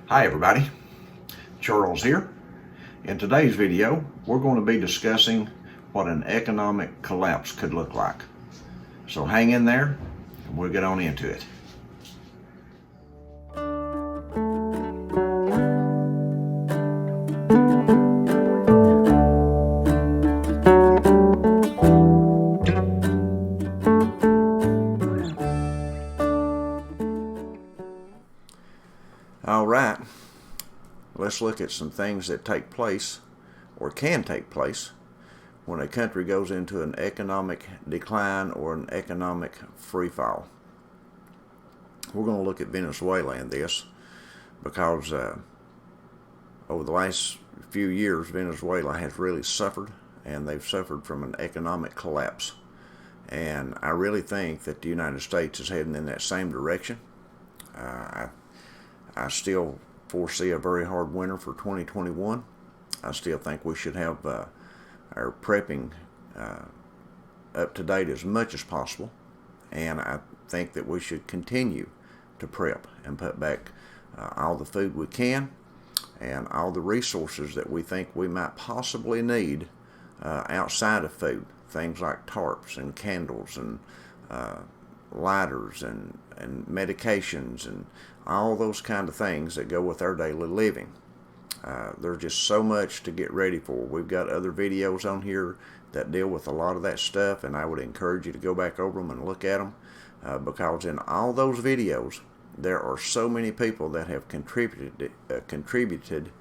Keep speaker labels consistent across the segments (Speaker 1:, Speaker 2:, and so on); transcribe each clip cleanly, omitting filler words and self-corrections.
Speaker 1: Hi everybody, Charles here. In today's video, we're going to be discussing what an economic collapse could look like. So hang in there and we'll get on into it. All right, let's look at some things that take place or can take place when a country goes into an economic decline or an economic free fall. We're going to look at Venezuela in this because over the last few years, Venezuela has really suffered, and they've suffered from an economic collapse. And I really think that the United States is heading in that same direction. I still foresee a very hard winter for 2021. I still think we should have our prepping up to date as much as possible, and I think that we should continue to prep and put back all the food we can and all the resources that we think we might possibly need outside of food, things like tarps and candles and lighters and medications and all those kind of things that go with our daily living. There's just so much to get ready for. We've got other videos on here that deal with a lot of that stuff, and I would encourage you to go back over them and look at them because in all those videos there are so many people that have contributed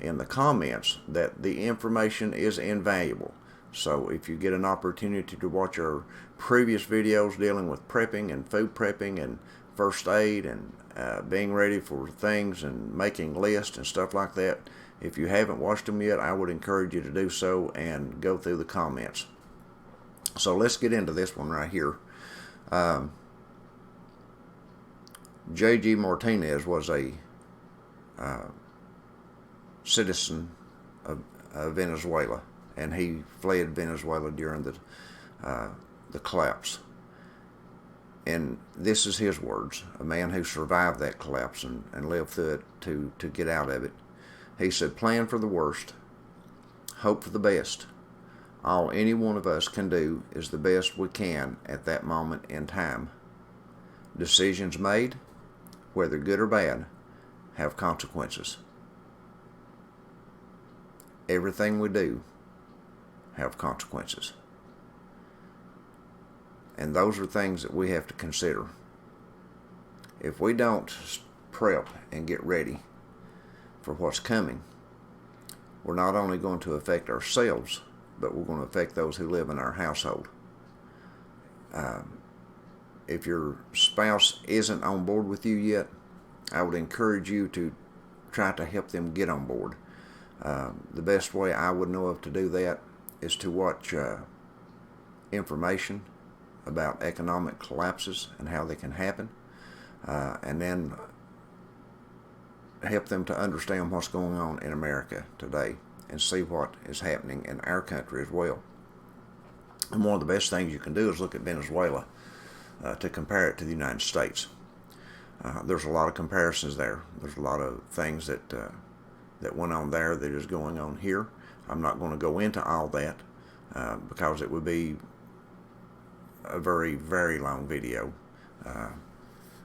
Speaker 1: in the comments that the information is invaluable. So if you get an opportunity to watch our previous videos dealing with prepping and food prepping and first aid and being ready for things and making lists and stuff like that, if you haven't watched them yet, I would encourage you to do so and go through the comments. So let's get into this one right here. J.G. Martinez was a citizen of Venezuela, and he fled Venezuela during the collapse. And this is his words, a man who survived that collapse and lived through it to get out of it. He said, "Plan for the worst, hope for the best. All any one of us can do is the best we can at that moment in time. Decisions made, whether good or bad, have consequences. Everything we do have consequences." And those are things that we have to consider. If we don't prep and get ready for what's coming, we're not only going to affect ourselves, but we're going to affect those who live in our household. If your spouse isn't on board with you yet, I would encourage you to try to help them get on board. The best way I would know of to do that is to watch information about economic collapses and how they can happen, and then help them to understand what's going on in America today and see what is happening in our country as well. And one of the best things you can do is look at Venezuela to compare it to the United States. There's a lot of comparisons there. There's a lot of things that went on there that is going on here. I'm not going to go into all that because it would be a very, very long video.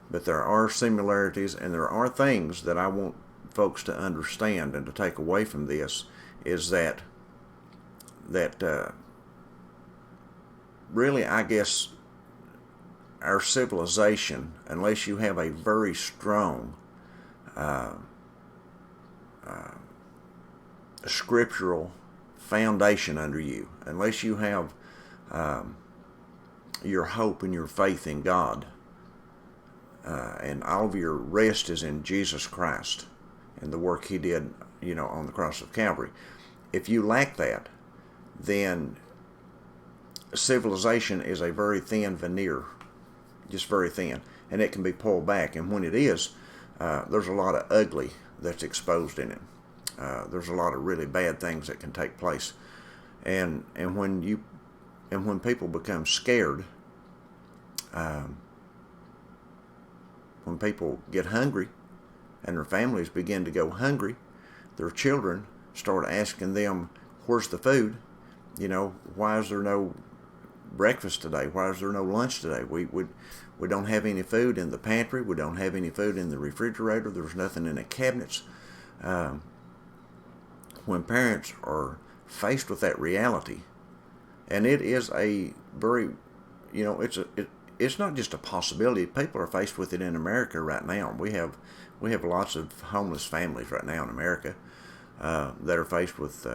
Speaker 1: But there are similarities, and there are things that I want folks to understand and to take away from this, is that really, I guess, our civilization, unless you have a very strong scriptural foundation under you, unless you have your hope and your faith in God, and all of your rest is in Jesus Christ and the work He did, on the cross of Calvary. If you lack that, then civilization is a very thin veneer, just very thin, and it can be pulled back. And when it is, there's a lot of ugly that's exposed in it. There's a lot of really bad things that can take place, and when people become scared, when people get hungry, and their families begin to go hungry, their children start asking them, where's the food? You know, why is there no breakfast today? Why is there no lunch today? We don't have any food in the pantry. We don't have any food in the refrigerator. There's nothing in the cabinets. When parents are faced with that reality, and it is a very, you know, it's not just a possibility. People are faced with it in America right now. We have lots of homeless families right now in America that are faced with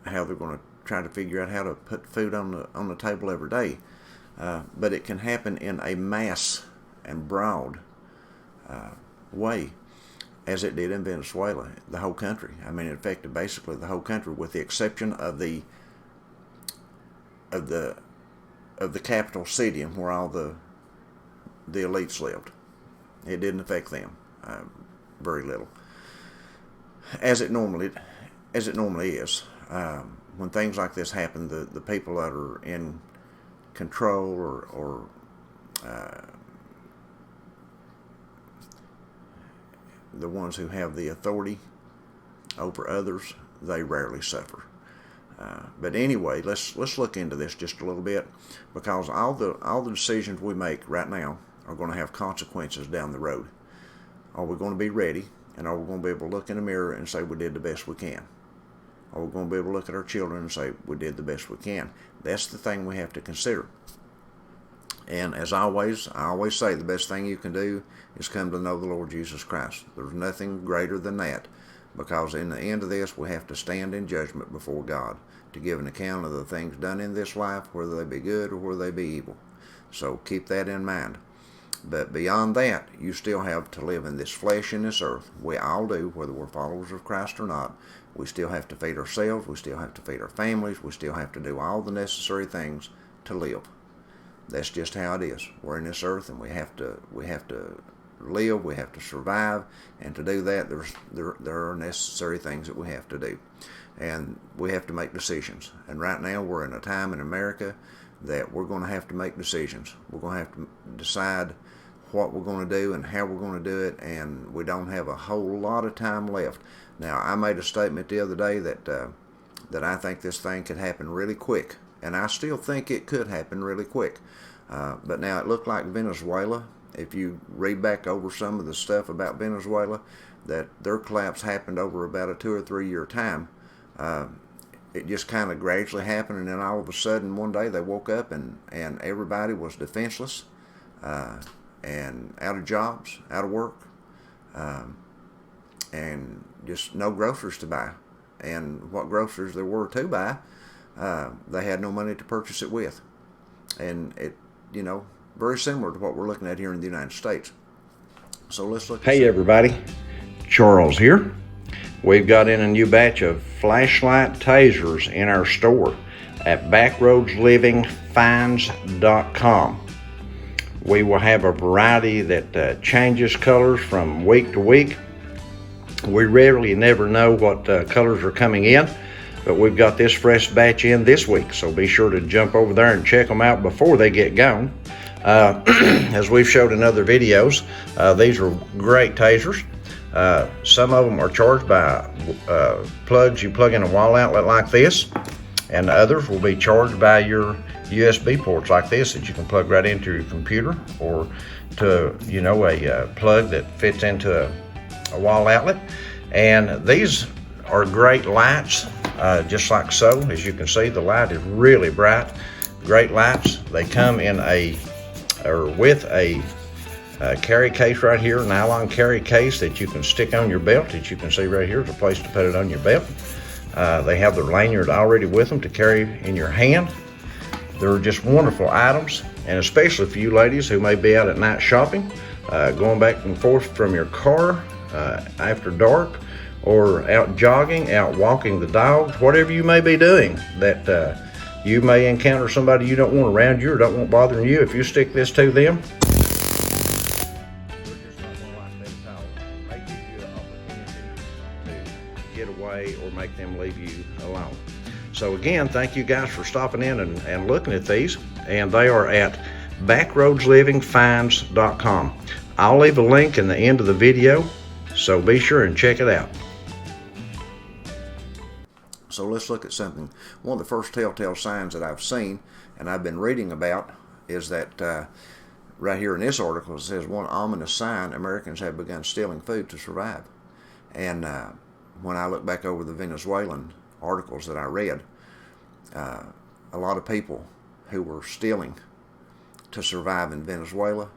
Speaker 1: how they're going to try to figure out how to put food on the table every day. But it can happen in a mass and broad way, as it did in Venezuela, the whole country. I mean, it affected basically the whole country, with the exception of the capital city and where all the elites lived. It didn't affect them very little, as it normally is. When things like this happen, the people that are in control or the ones who have the authority over others, they rarely suffer. But anyway, let's look into this just a little bit, because all the decisions we make right now are going to have consequences down the road. Are we going to be ready? And are we going to be able to look in the mirror and say we did the best we can? Are we going to be able to look at our children and say we did the best we can? That's the thing we have to consider. And as always, I always say the best thing you can do is come to know the Lord Jesus Christ. There's nothing greater than that, because in the end of this, we have to stand in judgment before God to give an account of the things done in this life, whether they be good or whether they be evil. So keep that in mind. But beyond that, you still have to live in this flesh in this earth. We all do, whether we're followers of Christ or not. We still have to feed ourselves. We still have to feed our families. We still have to do all the necessary things to live. That's just how it is. We're in this earth, and we have to live. We have to survive, and to do that, there are necessary things that we have to do, and we have to make decisions. And right now, we're in a time in America that we're going to have to make decisions. We're going to have to decide what we're going to do and how we're going to do it, and we don't have a whole lot of time left. Now, I made a statement the other day that I think this thing could happen really quick, and I still think it could happen really quick. But now it looked like Venezuela, if you read back over some of the stuff about Venezuela, that their collapse happened over about a 2 or 3 year time. It just kind of gradually happened, and then all of a sudden one day they woke up and everybody was defenseless and out of jobs, out of work, and just no groceries to buy. And what groceries there were to buy, they had no money to purchase it with. And it, you know, very similar to what we're looking at here in the United States. So let's look. Hey everybody, Charles here. We've got in a new batch of flashlight tasers in our store at backroadslivingfinds.com. We will have a variety that changes colors from week to week. We rarely never know what colors are coming in, but we've got this fresh batch in this week, so be sure to jump over there and check them out before they get gone. As we've showed in other videos, these are great tasers. Some of them are charged by plugs you plug in a wall outlet like this, and others will be charged by your USB ports like this that you can plug right into your computer, or to, you know, a plug that fits into a wall outlet. And these are great lights, just like so. As you can see, the light is really bright. Great lights. They come in with a carry case right here, nylon carry case that you can stick on your belt. That you can see right here is a place to put it on your belt. They have their lanyard already with them to carry in your hand. They're just wonderful items, and especially for you ladies who may be out at night shopping, going back and forth from your car after dark, or out jogging, out walking the dogs, whatever you may be doing, that you may encounter somebody you don't want around you or don't want bothering you. If you stick this to them, they're just not going to like that at all. It may give you an opportunity to get away or make them leave you alone. So again, thank you guys for stopping in and looking at these, and they are at backroadslivingfinds.com. I'll leave a link in the end of the video So be sure and check it out. So let's look at something. One of the first telltale signs that I've seen and I've been reading about is that right here in this article it says one ominous sign: Americans have begun stealing food to survive. And when I look back over the Venezuelan articles that I read, a lot of people who were stealing to survive in Venezuela,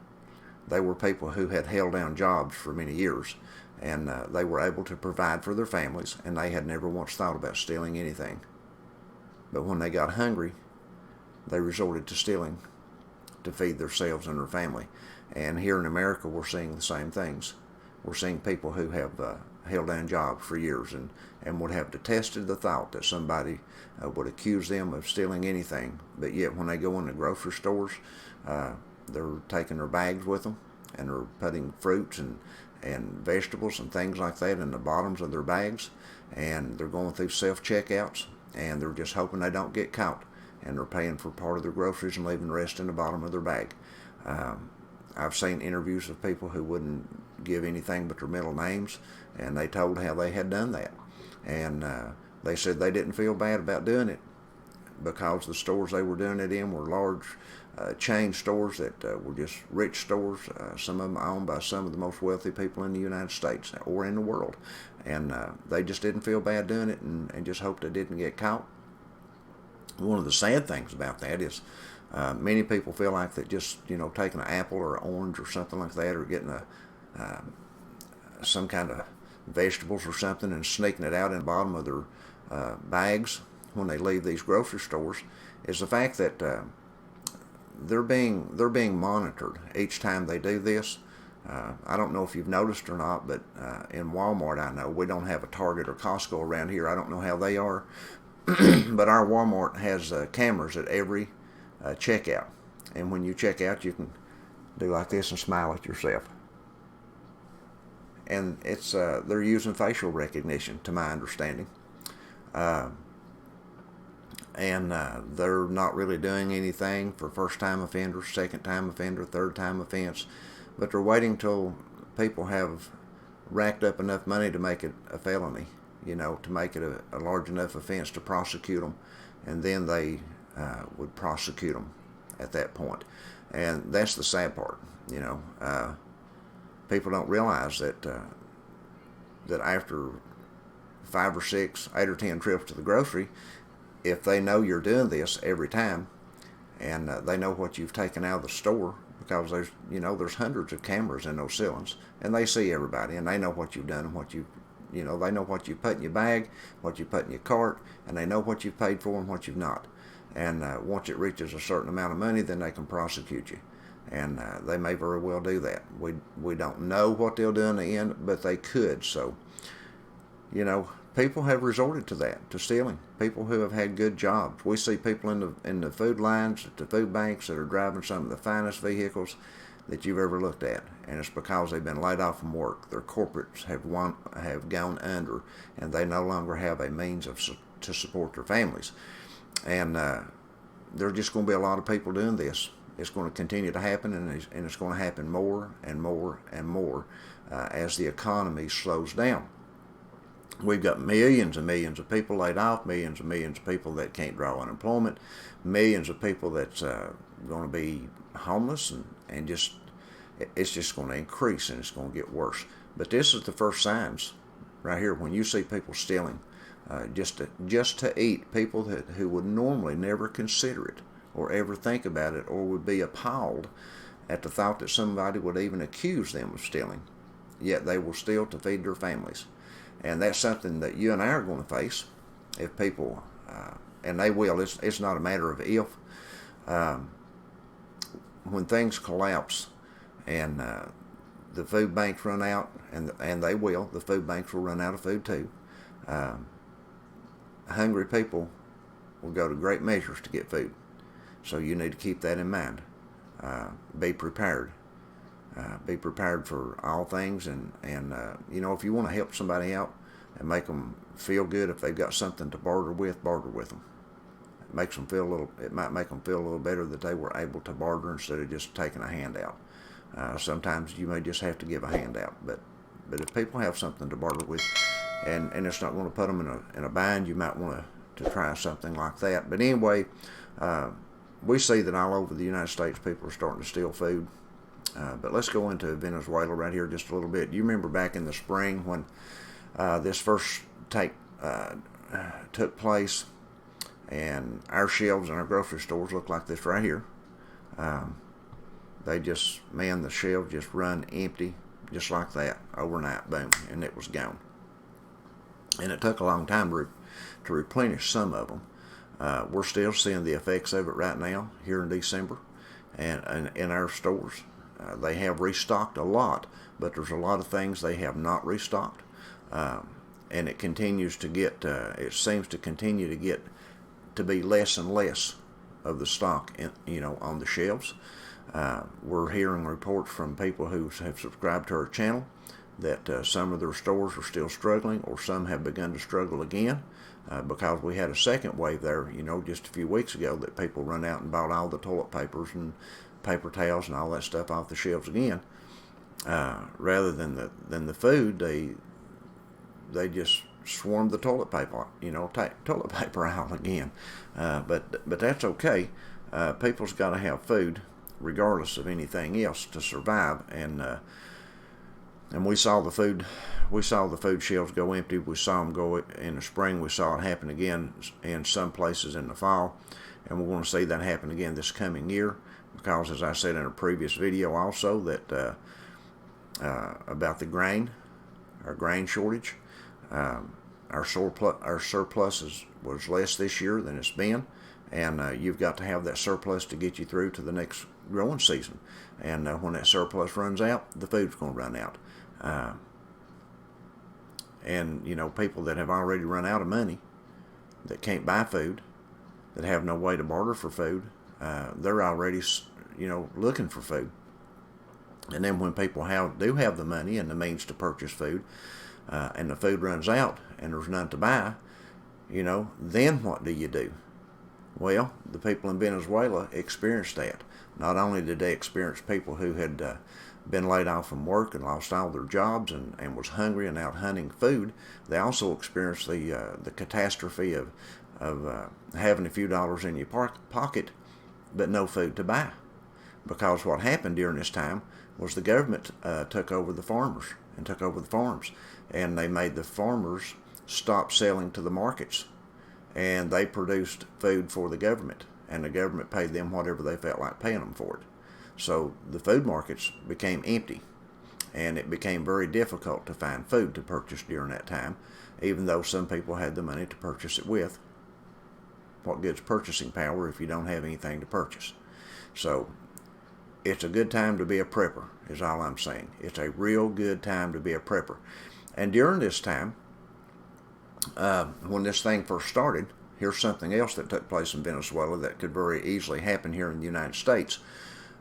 Speaker 1: they were people who had held down jobs for many years, and they were able to provide for their families, and they had never once thought about stealing anything. But when they got hungry, they resorted to stealing to feed themselves and their family. And here in America, we're seeing the same things. We're seeing people who have held down jobs for years and would have detested the thought that somebody would accuse them of stealing anything. But yet when they go into grocery stores, they're taking their bags with them, and they're putting fruits and vegetables and things like that in the bottoms of their bags, and they're going through self-checkouts, and they're just hoping they don't get caught, and they're paying for part of their groceries and leaving the rest in the bottom of their bag. I've seen interviews of people who wouldn't give anything but their middle names, and they told how they had done that. And they said they didn't feel bad about doing it because the stores they were doing it in were large chain stores that were just rich stores. Some of them owned by some of the most wealthy people in the United States or in the world. And they just didn't feel bad doing it and just hoped they didn't get caught. One of the sad things about that is many people feel like that just, taking an apple or an orange or something like that, or getting some kind of vegetables or something and sneaking it out in the bottom of their bags when they leave these grocery stores, is the fact that they're being monitored each time they do this. I don't know if you've noticed or not, but in Walmart, I know we don't have a Target or Costco around here. I don't know how they are, but our Walmart has cameras at every checkout, and when you check out, you can do like this and smile at yourself. And it's they're using facial recognition, to my understanding, and they're not really doing anything for first-time offenders, second-time offender, third-time offense, but they're waiting till people have racked up enough money to make it a felony, to make it a large enough offense to prosecute them, and then they would prosecute them at that point. And that's the sad part. People don't realize that that after 5 or 6, 8 or 10 trips to the grocery, if they know you're doing this every time, and they know what you've taken out of the store, because there's hundreds of cameras in those ceilings, and they see everybody, and they know what you've done and what they know what you put in your bag, what you put in your cart, and they know what you've paid for and what you've not. And once it reaches a certain amount of money, then they can prosecute you. And they may very well do that. We don't know what they'll do in the end, but they could. So, people have resorted to that, to stealing. People who have had good jobs. We see people in the food lines at the food banks that are driving some of the finest vehicles that you've ever looked at, and it's because they've been laid off from work. Their corporates have gone under, and they no longer have a means to support their families. And there are just going to be a lot of people doing this. It's going to continue to happen, and it's going to happen more and more and more as the economy slows down. We've got millions and millions of people laid off, millions and millions of people that can't draw unemployment, millions of people that's going to be homeless, and it's just going to increase, and it's going to get worse. But this is the first signs right here. When you see people stealing just to eat, people who would normally never consider it or ever think about it, or would be appalled at the thought that somebody would even accuse them of stealing, yet they will steal to feed their families. And that's something that you and I are going to face if people, and they will, it's not a matter of if, when things collapse and the food banks run out, and they will, the food banks will run out of food too. Hungry people will go to great measures to get food. So you need to keep that in mind. Be prepared. Be prepared for all things, and if you want to help somebody out and make them feel good, if they've got something to barter with them. It might make them feel a little better that they were able to barter instead of just taking a handout. Sometimes you may just have to give a handout, but But if people have something to barter with, and it's not going to put them in a bind, you might want to try something like that. But anyway, we see that all over the United States people are starting to steal food. But let's go into Venezuela right here just a little bit. You remember back in the spring when this first took place, and our shelves in our grocery stores look like this right here. They just, man, the shelves just run empty just like that overnight, boom, and it was gone. And it took a long time to replenish some of them. We're still seeing the effects of it right now here in December, and in our stores. They have restocked a lot, but there's a lot of things they have not restocked, and it continues to get. It seems to continue to get to be less and less of the stock, on the shelves. We're hearing reports from people who have subscribed to our channel that some of their stores are still struggling, or some have begun to struggle again, because we had a second wave there, just a few weeks ago, that people run out and bought all the toilet papers and paper towels and all that stuff off the shelves again. Rather than the food, they just swarmed the toilet paper, toilet paper aisle again. But that's okay. People's got to have food regardless of anything else to survive, and we saw the food shelves go empty. We saw them go in the spring. We saw it happen again in some places in the fall, and we're going to see that happen again this coming year, because, as I said in a previous video also, that about the grain, our grain shortage, our surplus was less this year than it's been, and you've got to have that surplus to get you through to the next growing season. And when that surplus runs out, the food's going to run out. And people that have already run out of money, that can't buy food, that have no way to barter for food, they're already looking for food. And then when people do have the money and the means to purchase food, and the food runs out and there's none to buy, then what do you do? Well, the people in Venezuela experienced that. Not only did they experience people who had been laid off from work and lost all their jobs and was hungry and out hunting food, they also experienced the catastrophe of having a few dollars in your pocket but no food to buy. Because what happened during this time was the government took over the farmers and took over the farms, and they made the farmers stop selling to the markets, and they produced food for the government, and the government paid them whatever they felt like paying them for it. So the food markets became empty, and it became very difficult to find food to purchase during that time, even though some people had the money to purchase it with. What good's purchasing power if you don't have anything to purchase? So it's a good time to be a prepper, is all I'm saying. It's a real good time to be a prepper. And during this time, when this thing first started, here's something else that took place in Venezuela that could very easily happen here in the United States.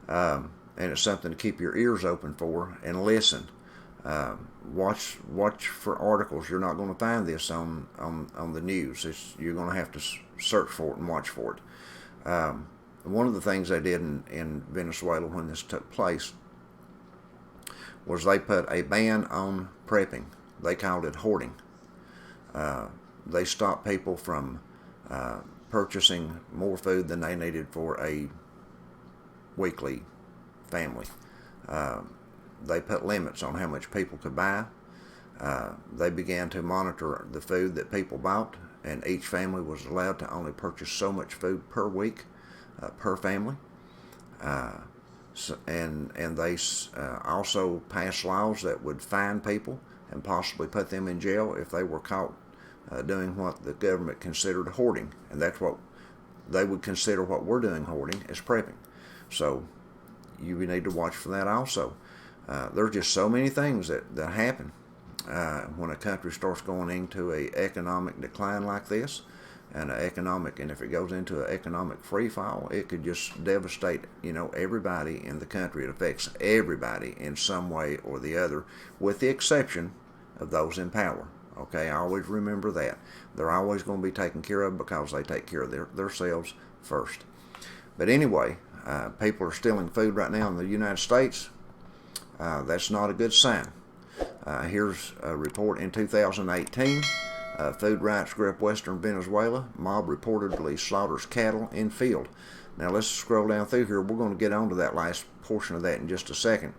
Speaker 1: And it's something to keep your ears open for and listen. Watch for articles. You're not going to find this on the news. You're going to have to search for it and watch for it. One of the things they did in Venezuela when this took place was they put a ban on prepping. They called it hoarding. They stopped people from purchasing more food than they needed for a weekly family. They put limits on how much people could buy. They began to monitor the food that people bought, and each family was allowed to only purchase so much food per week, per family. And they also passed laws that would fine people and possibly put them in jail if they were caught doing what the government considered hoarding. And that's what they would consider what we're doing hoarding, is prepping. So you need to watch for that also. There's just so many things that happen when a country starts going into an economic decline like this, and if it goes into an economic free fall, it could just devastate everybody in the country. It affects everybody in some way or the other, with the exception of those in power. Okay, always remember that. They're always going to be taken care of because they take care of themselves first. But anyway, people are stealing food right now in the United States. That's not a good sign. Here's a report in 2018. Food rights group Western Venezuela. Mob reportedly slaughters cattle in field. Now let's scroll down through here. We're going to get on to that last portion of that in just a second.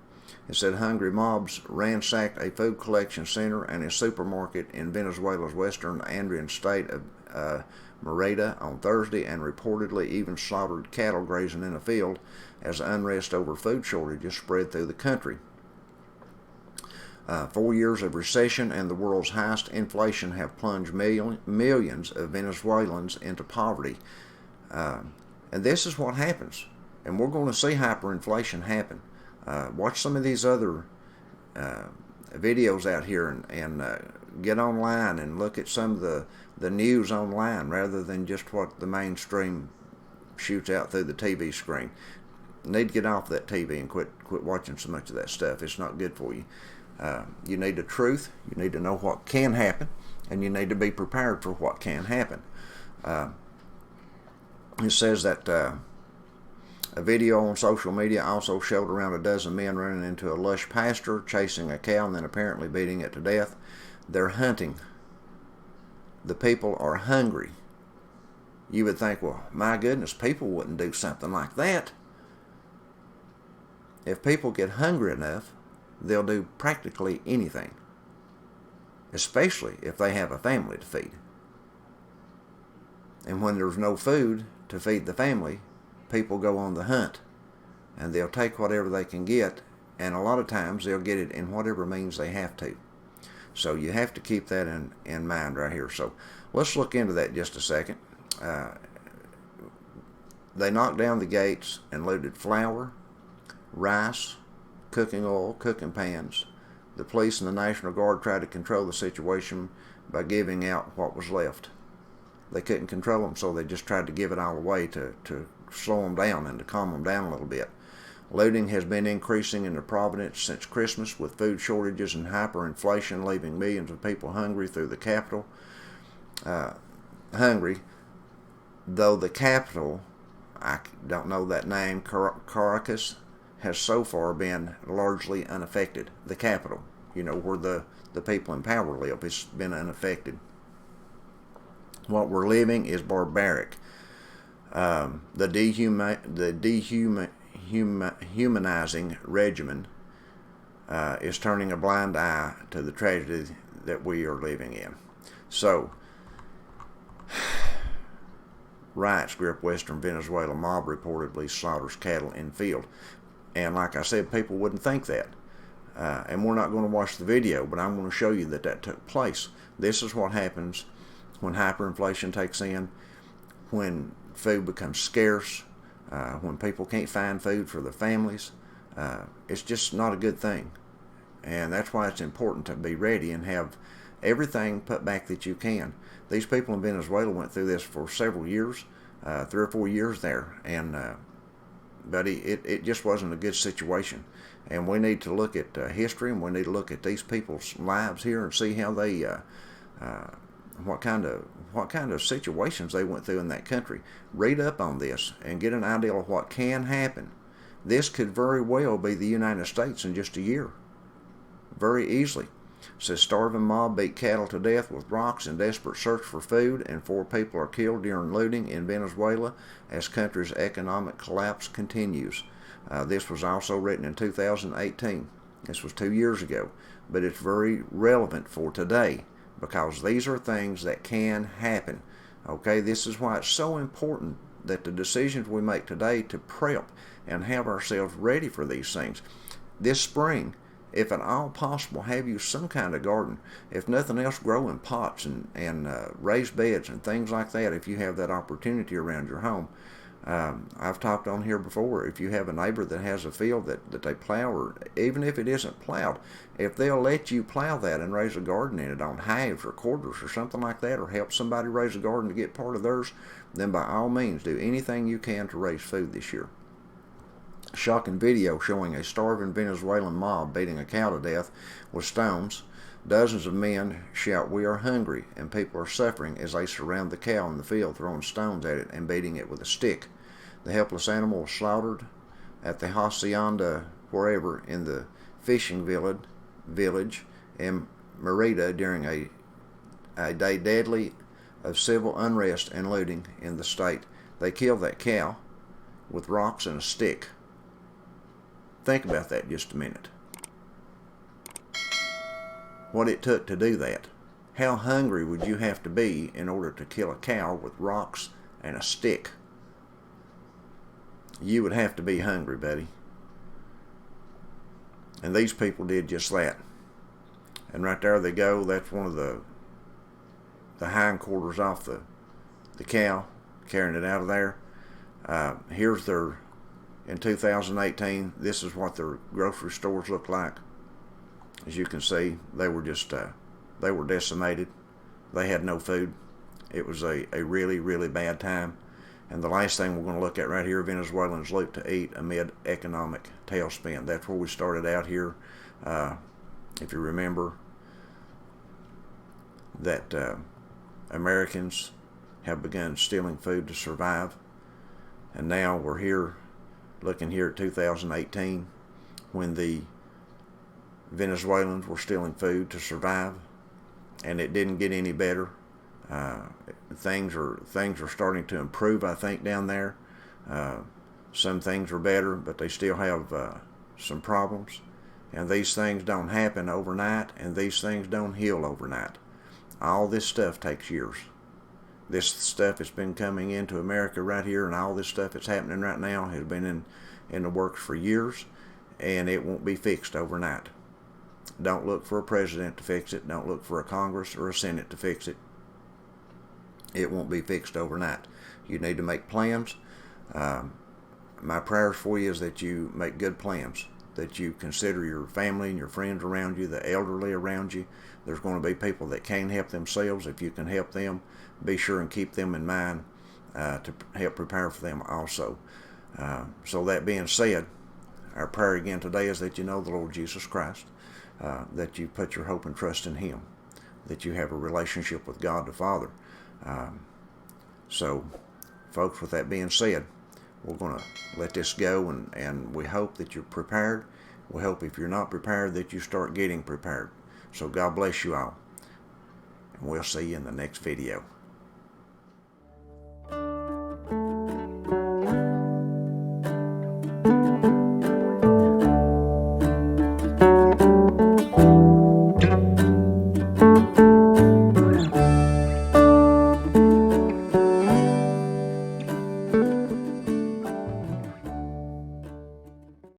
Speaker 1: It said hungry mobs ransacked a food collection center and a supermarket in Venezuela's western Andean state of Merida on Thursday and reportedly even slaughtered cattle grazing in a field as unrest over food shortages spread through the country. 4 years of recession and the world's highest inflation have plunged millions of Venezuelans into poverty. And this is what happens. And we're going to see hyperinflation happen. Watch some of these other videos out here and get online and look at some of the news online rather than just what the mainstream shoots out through the TV screen. You need to get off that TV and quit watching so much of that stuff. It's not good for you. You need the truth. You need to know what can happen, and you need to be prepared for what can happen. It says that a video on social media also showed around a dozen men running into a lush pasture, chasing a cow, and then apparently beating it to death. They're hunting. The people are hungry. You would think, well, my goodness, people wouldn't do something like that. If people get hungry enough, they'll do practically anything, especially if they have a family to feed. And when there's no food to feed the family, people go on the hunt, and they'll take whatever they can get, and a lot of times they'll get it in whatever means they have to. So you have to keep that in mind right here. So let's look into that just a second. They knocked down the gates and looted flour, rice, cooking oil, cooking pans. The police and the National Guard tried to control the situation by giving out what was left. They couldn't control them, so they just tried to give it all away to slow them down and to calm them down a little bit. Looting has been increasing in the Providence since Christmas, with food shortages and hyperinflation leaving millions of people hungry through the capital. Though the capital, I don't know that name, Caracas, has so far been largely unaffected. The capital, where the people in power live, it's been unaffected. What we're living is barbaric. The dehumanizing regimen is turning a blind eye to the tragedy that we are living in. So, riots grip Western Venezuela. Mob reportedly slaughters cattle in field. And like I said, people wouldn't think that. And we're not going to watch the video, but I'm going to show you that took place. This is what happens when hyperinflation takes in, when food becomes scarce, when people can't find food for their families. It's just not a good thing. And that's why it's important to be ready and have everything put back that you can. These people in Venezuela went through this for several years, 3 or 4 years there, and but it just wasn't a good situation. And we need to look at history, and we need to look at these people's lives here and see how they, what kind of situations they went through in that country. Read up on this and get an idea of what can happen. This could very well be the United States in just a year, very easily. It says starving mob beat cattle to death with rocks in desperate search for food, and 4 people are killed during looting in Venezuela as country's economic collapse continues. This was also written in 2018. This was 2 years ago, but it's very relevant for today because these are things that can happen. Okay, this is why it's so important that the decisions we make today to prep and have ourselves ready for these things. This spring, if at all possible, have you some kind of garden. If nothing else, grow in pots and raised beds and things like that if you have that opportunity around your home. I've talked on here before, if you have a neighbor that has a field that they plow, or even if it isn't plowed, if they'll let you plow that and raise a garden in it on halves or quarters or something like that, or help somebody raise a garden to get part of theirs, then by all means do anything you can to raise food this year. Shocking video showing a starving Venezuelan mob beating a cow to death with stones. Dozens of men shout, "We are hungry," and people are suffering as they surround the cow in the field, throwing stones at it and beating it with a stick. The helpless animal was slaughtered at the hacienda wherever in the fishing village village in Merida during a day deadly of civil unrest and looting in the state. They killed that cow with rocks and a stick. Think about that just a minute. What it took to do that. How hungry would you have to be in order to kill a cow with rocks and a stick? You would have to be hungry, buddy. And these people did just that. And right there they go. That's one of the hindquarters off the cow, carrying it out of there. Here's their, in 2018, this is what their grocery stores look like. As you can see, they were just, they were decimated. They had no food. It was a really, really bad time. And the last thing we're going to look at right here, Venezuelans loot to eat amid economic tailspin. That's where we started out here. If you remember that Americans have begun stealing food to survive. And now we're here, looking here at 2018, when the Venezuelans were stealing food to survive, and it didn't get any better. Things are starting to improve, I think, down there. Some things are better, but they still have some problems. And these things don't happen overnight, and these things don't heal overnight. All this stuff takes years. This stuff has been coming into America right here, and all this stuff that's happening right now has been in the works for years, and it won't be fixed overnight. Don't look for a president to fix it. Don't look for a Congress or a Senate to fix it. It won't be fixed overnight. You need to make plans. My prayers for you is that you make good plans, that you consider your family and your friends around you, the elderly around you. There's going to be people that can't help themselves. If you can help them, be sure and keep them in mind to help prepare for them also. So that being said, our prayer again today is that you know the Lord Jesus Christ, that you put your hope and trust in Him, that you have a relationship with God the Father. So, folks, with that being said, we're going to let this go, and we hope that you're prepared. We hope if you're not prepared that you start getting prepared. So God bless you all, and we'll see you in the next video.